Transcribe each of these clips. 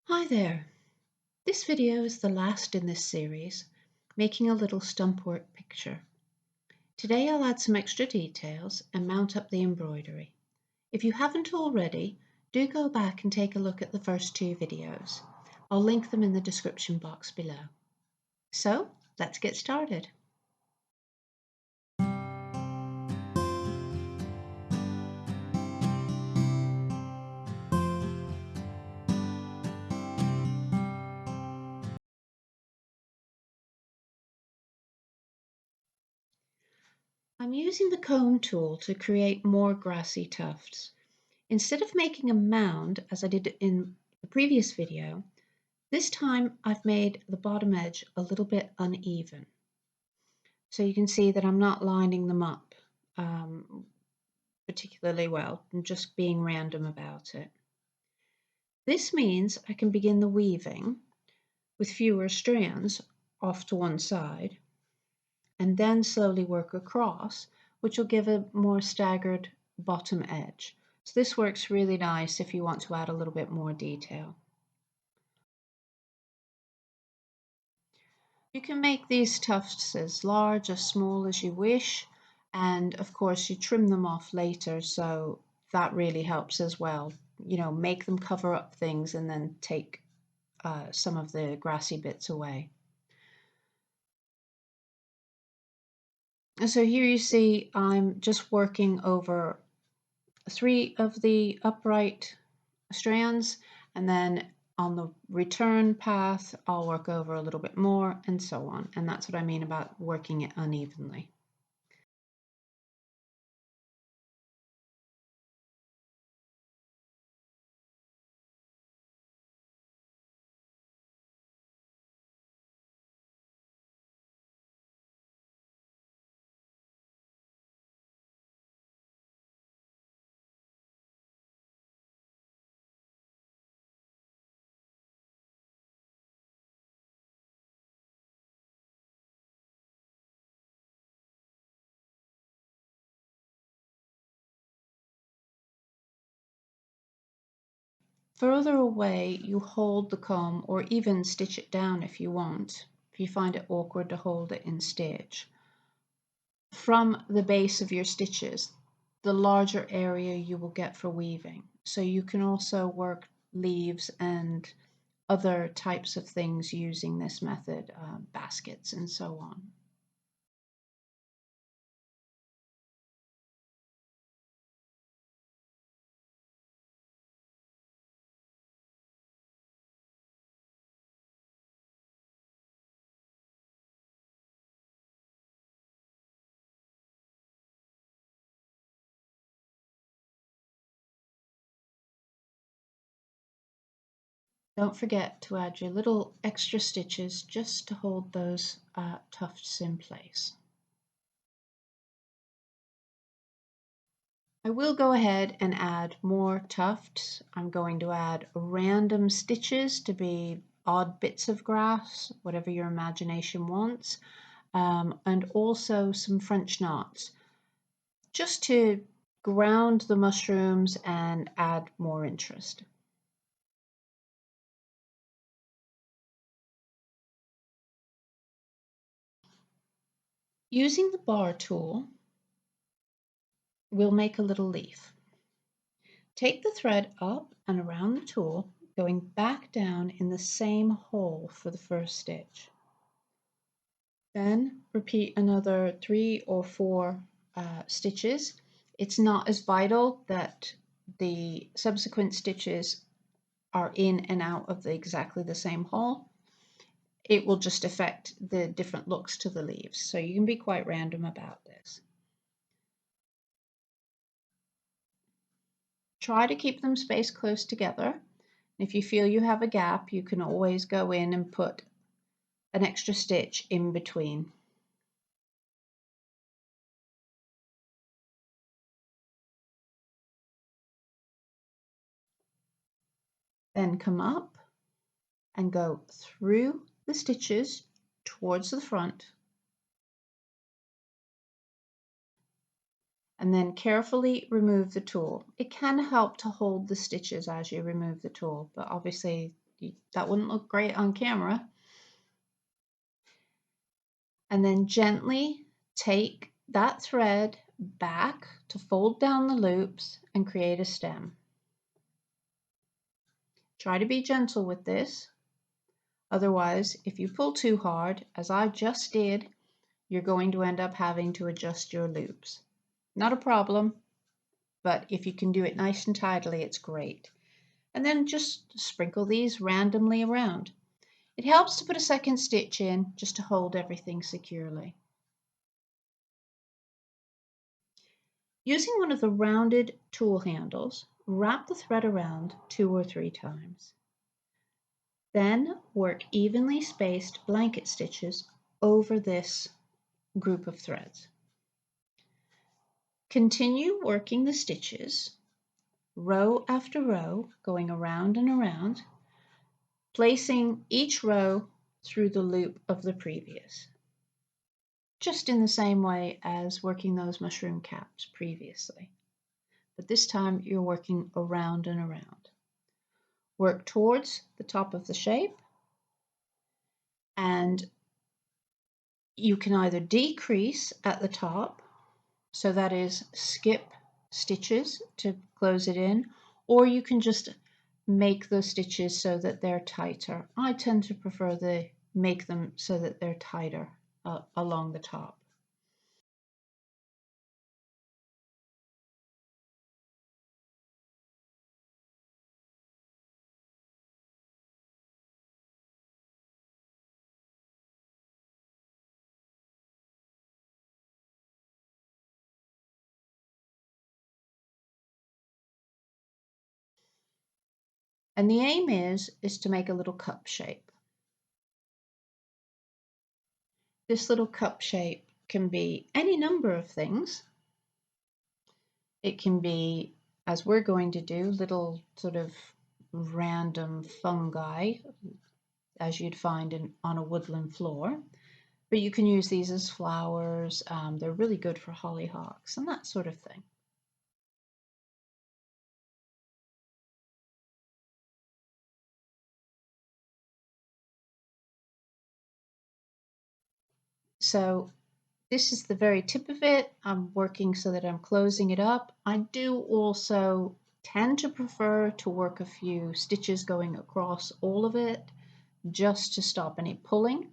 Hi there. This video is the last in this series, making a little stump work picture. Today I'll add some extra details and mount up the embroidery. If you haven't already, do go back and take a look at the first two videos. I'll link them in the description box below. So let's get started. I'm using the comb tool to create more grassy tufts. Instead of making a mound, as I did in the previous video, this time I've made the bottom edge a little bit uneven. So you can see that I'm not lining them up particularly well. I'm just being random about it. This means I can begin the weaving with fewer strands off to one side and then slowly work across, which will give a more staggered bottom edge. So this works really nice if you want to add a little bit more detail. You can make these tufts as large, as small as you wish, and of course you trim them off later, so that really helps as well. You know, make them cover up things and then take some of the grassy bits away. And so here you see I'm just working over 3 of the upright strands, and then on the return path I'll work over a little bit more and so on, and that's what I mean about working it unevenly. Further away, you hold the comb or even stitch it down if you want, if you find it awkward to hold it in stitch. From the base of your stitches, the larger area you will get for weaving. So you can also work leaves and other types of things using this method, baskets and so on. Don't forget to add your little extra stitches just to hold those tufts in place. I will go ahead and add more tufts. I'm going to add random stitches to be odd bits of grass, whatever your imagination wants, and also some French knots, just to ground the mushrooms and add more interest. Using the bar tool, we'll make a little leaf. Take the thread up and around the tool, going back down in the same hole for the first stitch. Then repeat another 3 or 4 stitches. It's not as vital that the subsequent stitches are in and out of exactly the same hole. It will just affect the different looks to the leaves, so you can be quite random about this. Try to keep them spaced close together. If you feel you have a gap, you can always go in and put an extra stitch in between. Then come up and go through the stitches towards the front, and then carefully remove the tool. It can help to hold the stitches as you remove the tool, but obviously That wouldn't look great on camera. And then gently take that thread back to fold down the loops and create a stem. Try to be gentle with this. Otherwise, if you pull too hard, as I just did, you're going to end up having to adjust your loops. Not a problem, but if you can do it nice and tidily, it's great. And then just sprinkle these randomly around. It helps to put a second stitch in just to hold everything securely. Using one of the rounded tool handles, wrap the thread around 2 or 3 times. Then work evenly spaced blanket stitches over this group of threads. Continue working the stitches, row after row, going around and around, placing each row through the loop of the previous, just in the same way as working those mushroom caps previously. But this time you're working around and around. Work towards the top of the shape, and you can either decrease at the top, so that is skip stitches to close it in, or you can just make those stitches so that they're tighter. I tend to prefer to make them so that they're tighter along the top. And the aim is to make a little cup shape. This little cup shape can be any number of things. It can be, as we're going to do, little sort of random fungi, as you'd find on a woodland floor. But you can use these as flowers. They're really good for hollyhocks and that sort of thing. So this is the very tip of it. I'm working so that I'm closing it up. I do also tend to prefer to work a few stitches going across all of it, just to stop any pulling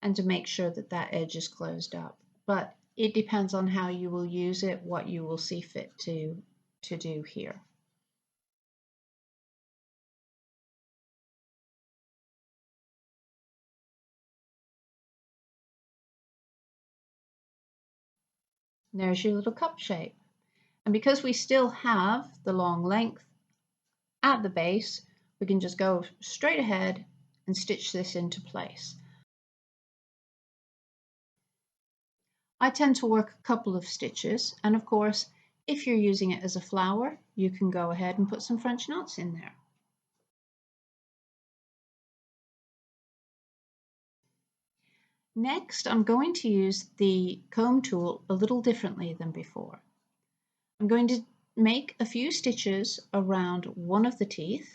and to make sure that that edge is closed up. But it depends on how you will use it, what you will see fit to do here. And there's your little cup shape. And because we still have the long length at the base, we can just go straight ahead and stitch this into place. I tend to work a couple of stitches, and of course, if you're using it as a flower, you can go ahead and put some French knots in there. Next, I'm going to use the comb tool a little differently than before. I'm going to make a few stitches around one of the teeth.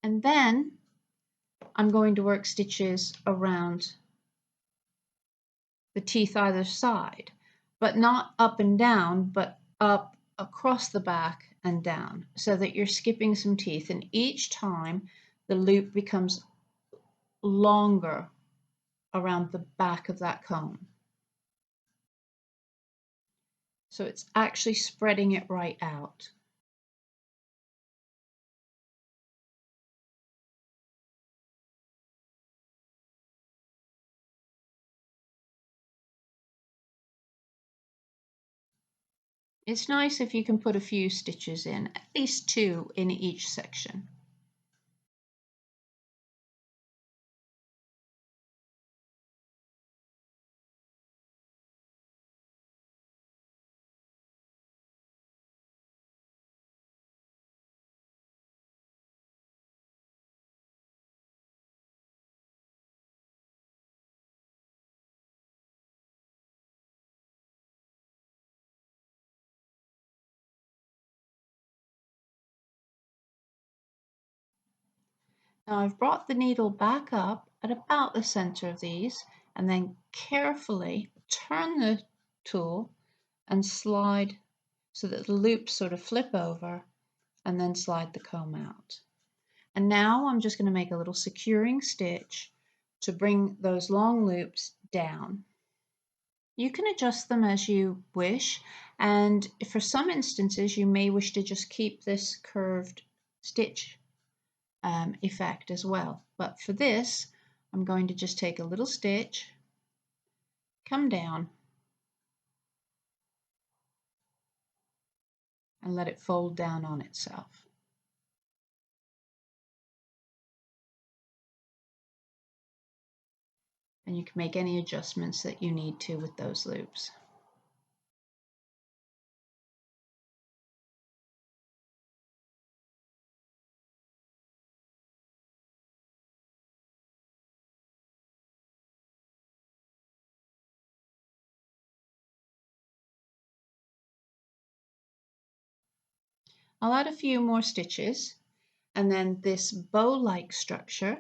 And then I'm going to work stitches around the teeth either side, but not up and down, but up across the back and down, so that you're skipping some teeth, and each time the loop becomes longer around the back of that comb. So it's actually spreading it right out. It's nice if you can put a few stitches in, at least 2 in each section. Now I've brought the needle back up at about the center of these and then carefully turn the tool and slide so that the loops sort of flip over and then slide the comb out. And now I'm just going to make a little securing stitch to bring those long loops down. You can adjust them as you wish, and for some instances you may wish to just keep this curved stitch effect as well. But for this, I'm going to just take a little stitch, come down, and let it fold down on itself. And you can make any adjustments that you need to with those loops. I'll add a few more stitches, and then this bow-like structure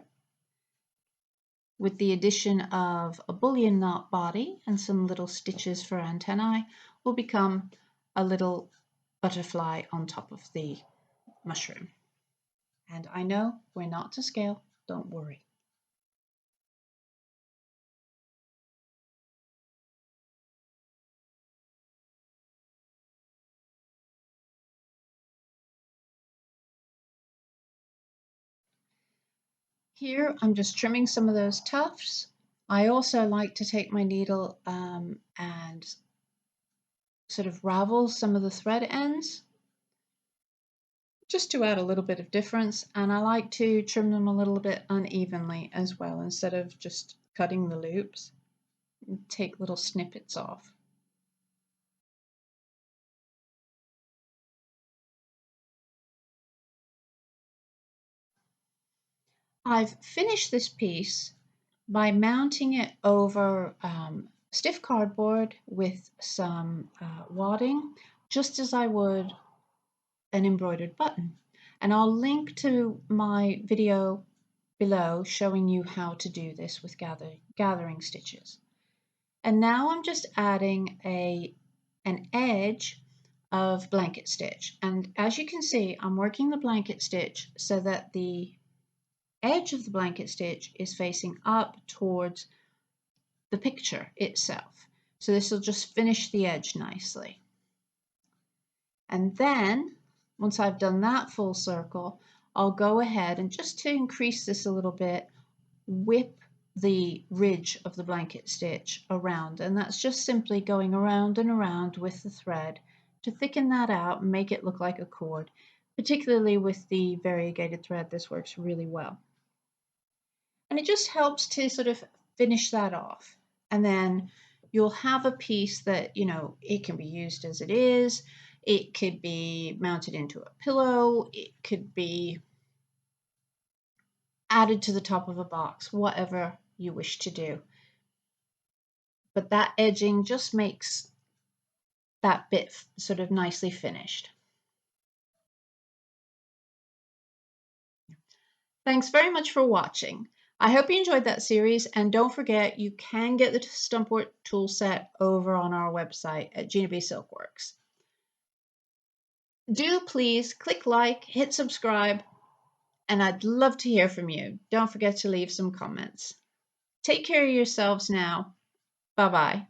with the addition of a bullion knot body and some little stitches for antennae will become a little butterfly on top of the mushroom. And I know we're not to scale, don't worry. Here I'm just trimming some of those tufts. I also like to take my needle and sort of ravel some of the thread ends just to add a little bit of difference, and I like to trim them a little bit unevenly as well instead of just cutting the loops. Take little snippets off. I've finished this piece by mounting it over stiff cardboard with some wadding, just as I would an embroidered button. And I'll link to my video below showing you how to do this with gathering stitches. And now I'm just adding an edge of blanket stitch. And as you can see, I'm working the blanket stitch so that the edge of the blanket stitch is facing up towards the picture itself. So this will just finish the edge nicely. And then once I've done that full circle, I'll go ahead and just to increase this a little bit, whip the ridge of the blanket stitch around, and that's just simply going around and around with the thread to thicken that out and make it look like a cord. Particularly with the variegated thread, this works really well. And it just helps to sort of finish that off. And then you'll have a piece that, you know, it can be used as it is. It could be mounted into a pillow. It could be added to the top of a box, whatever you wish to do. But that edging just makes that bit sort of nicely finished. Thanks very much for watching. I hope you enjoyed that series, and don't forget you can get the Stumpwork tool set over on our website at Gina-B Silkworks. Do please click like, hit subscribe, and I'd love to hear from you. Don't forget to leave some comments. Take care of yourselves now. Bye-bye.